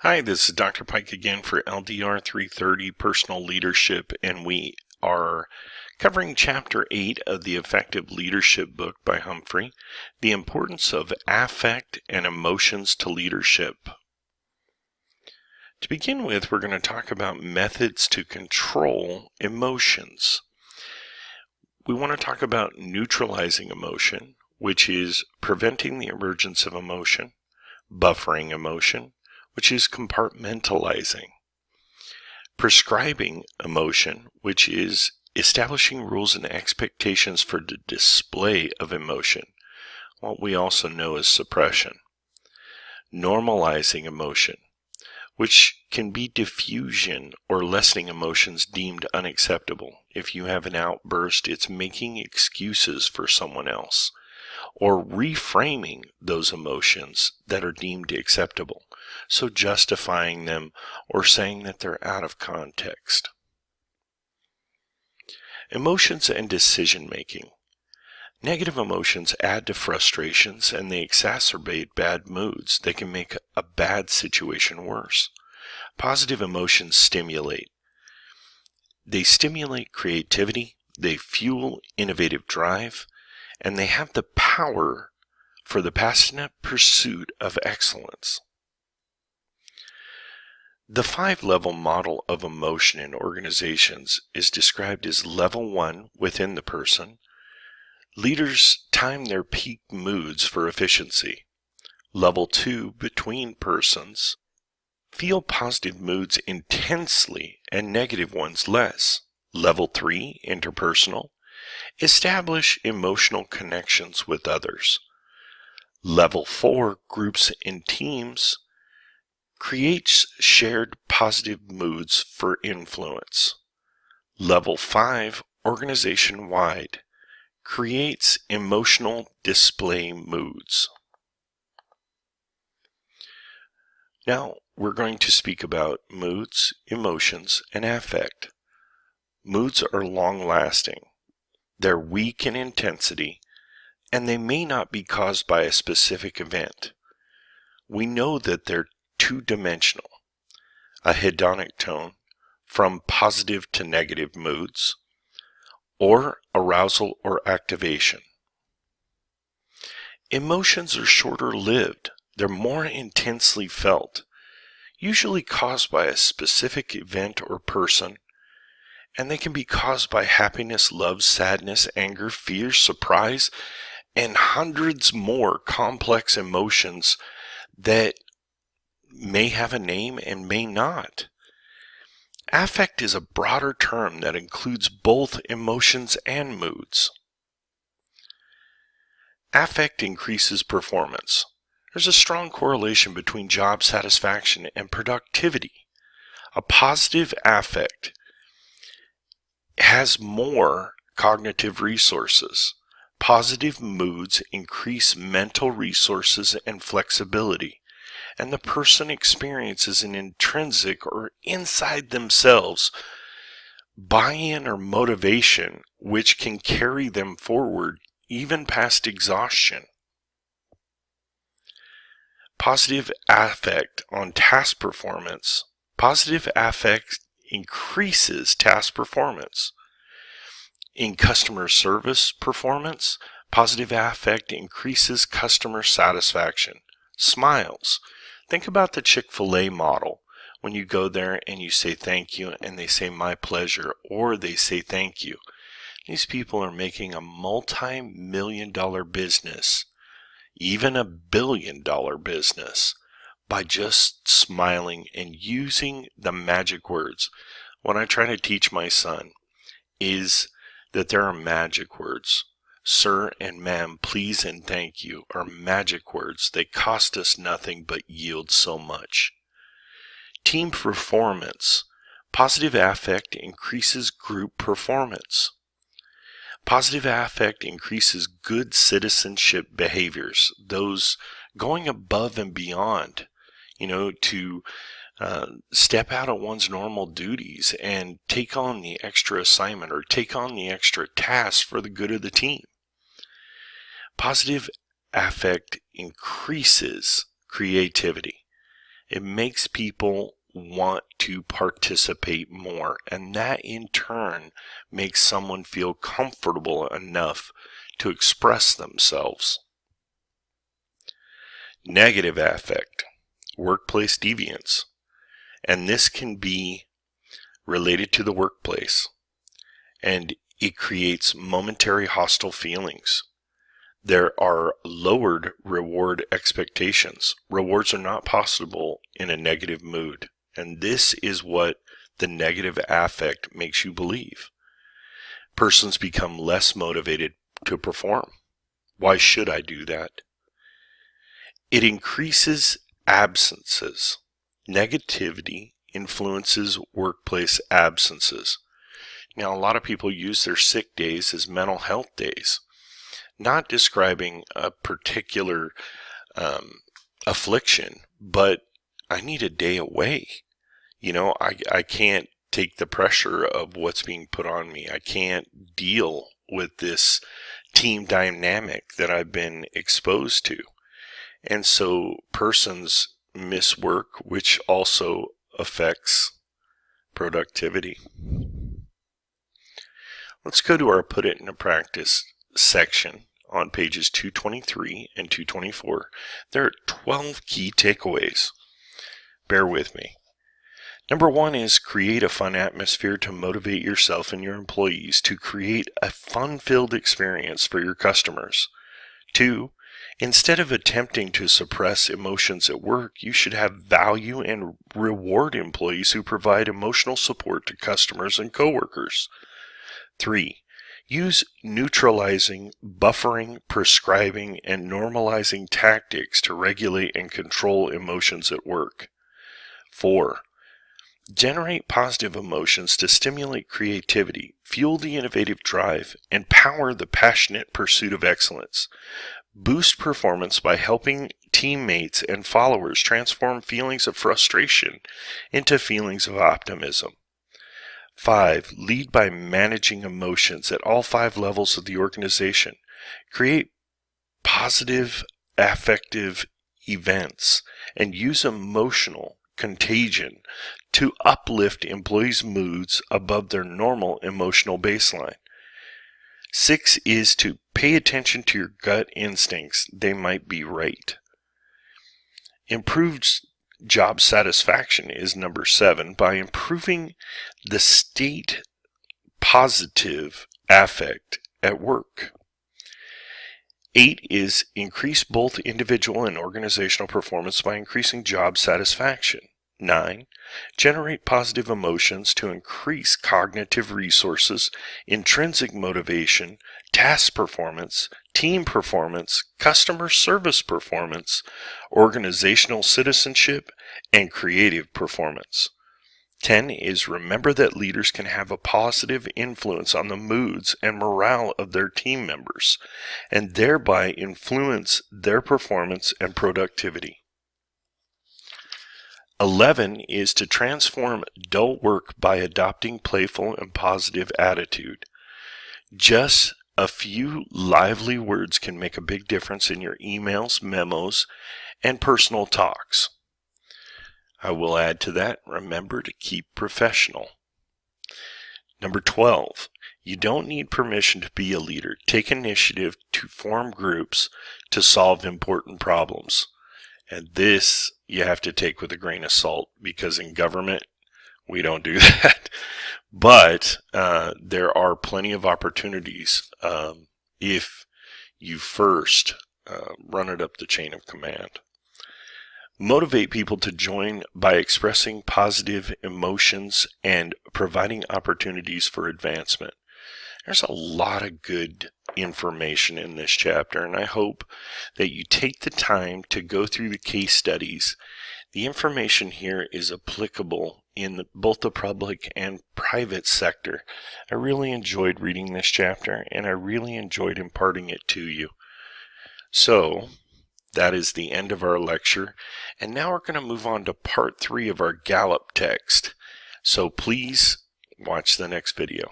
Hi, this is Dr. Pike again for LDR330 Personal Leadership, and we are covering Chapter 8 of the Effective Leadership book by Humphrey, The Importance of Affect and Emotions to Leadership. To begin with, we're going to talk about methods to control emotions. We want to talk about neutralizing emotion, which is preventing the emergence of emotion, buffering emotion, which is compartmentalizing, prescribing emotion, which is establishing rules and expectations for the display of emotion, what we also know as suppression, normalizing emotion, which can be diffusion or lessening emotions deemed unacceptable. If you have an outburst, it's making excuses for someone else, or reframing those emotions that are deemed acceptable, so justifying them or saying that they're out of context. Emotions and decision making. Negative emotions add to frustrations and they exacerbate bad moods. They can make a bad situation worse. Positive emotions stimulate. They stimulate creativity, they fuel innovative drive, and they have the power for the passionate pursuit of excellence. The 5-level model of emotion in organizations is described as level 1 within the person. Leaders time their peak moods for efficiency. Level 2 between persons. Feel positive moods intensely and negative ones less. Level 3 interpersonal. Establish emotional connections with others. Level 4 groups and teams. Creates shared positive moods for influence. Level 5 organization-wide. Creates emotional display moods. Now we're going to speak about moods, emotions, and affect. Moods are long-lasting. They're weak in intensity, and they may not be caused by a specific event. We know that they're two-dimensional, a hedonic tone from positive to negative moods, or arousal or activation. Emotions are shorter-lived. They're more intensely felt, usually caused by a specific event or person, and they can be caused by happiness, love, sadness, anger, fear, surprise, and hundreds more complex emotions that may have a name and may not. Affect is a broader term that includes both emotions and moods. Affect increases performance. There's a strong correlation between job satisfaction and productivity. A positive affect has more cognitive resources. Positive moods increase mental resources and flexibility, and the person experiences an intrinsic or inside themselves buy-in or motivation which can carry them forward even past exhaustion. Positive affect on task performance. Positive affect increases task performance. In customer service performance, positive affect increases customer satisfaction. Smiles. Think about the Chick-fil-A model. When you go there and you say thank you and they say my pleasure, or they say thank you. These people are making a multi-million-dollar business, even a billion-dollar business, by just smiling and using the magic words. What I try to teach my son is that there are magic words. Sir and ma'am, please and thank you are magic words. They cost us nothing but yield so much. Team performance. Positive affect increases group performance. Positive affect increases good citizenship behaviors, those going above and beyond, to step out of one's normal duties and take on the extra assignment or take on the extra task for the good of the team. Positive affect increases creativity. It makes people want to participate more, and that in turn makes someone feel comfortable enough to express themselves. Negative affect, workplace deviance, and this can be related to the workplace, and it creates momentary hostile feelings. There are lowered reward expectations. Rewards are not possible in a negative mood, and this is what the negative affect makes you believe. Persons become less motivated to perform. Why should I do that? It increases absences. Negativity influences workplace absences. Now, a lot of people use their sick days as mental health days, not describing a particular affliction, but I need a day away. I can't take the pressure of what's being put on me. I can't deal with this team dynamic that I've been exposed to. And so persons miss work, which also affects productivity. Let's go to our Put It into Practice section on pages 223 and 224. There are 12 key takeaways. Bear with me. Number 1 is create a fun atmosphere to motivate yourself and your employees to create a fun-filled experience for your customers. 2, instead of attempting to suppress emotions at work, you should have value and reward employees who provide emotional support to customers and coworkers. 3, use neutralizing, buffering, prescribing, and normalizing tactics to regulate and control emotions at work. 4, generate positive emotions to stimulate creativity, fuel the innovative drive, and power the passionate pursuit of excellence. Boost performance by helping teammates and followers transform feelings of frustration into feelings of optimism. 5, lead by managing emotions at all 5 levels of the organization. Create positive affective events and use emotional contagion to uplift employees' moods above their normal emotional baseline. 6 is to pay attention to your gut instincts. They might be right. Improved job satisfaction is number 7 by improving the state positive affect at work. 8 is increase both individual and organizational performance by increasing job satisfaction. 9, generate positive emotions to increase cognitive resources, intrinsic motivation, task performance, team performance, customer service performance, organizational citizenship, and creative performance. 10 is remember that leaders can have a positive influence on the moods and morale of their team members, and thereby influence their performance and productivity. 11 is to transform dull work by adopting playful and positive attitude. Just a few lively words can make a big difference in your emails, memos, and personal talks. I will add to that, remember to keep professional. Number 12, you don't need permission to be a leader. Take initiative to form groups to solve important problems. And this you have to take with a grain of salt, because in government, we don't do that. But there are plenty of opportunities if you first run it up the chain of command. Motivate people to join by expressing positive emotions and providing opportunities for advancement. There's a lot of good information in this chapter, and I hope that you take the time to go through the case studies. The information here is applicable in both the public and private sector. I really enjoyed reading this chapter, and I really enjoyed imparting it to you. So, that is the end of our lecture, and now we're going to move on to part 3 of our Gallup text. So please watch the next video.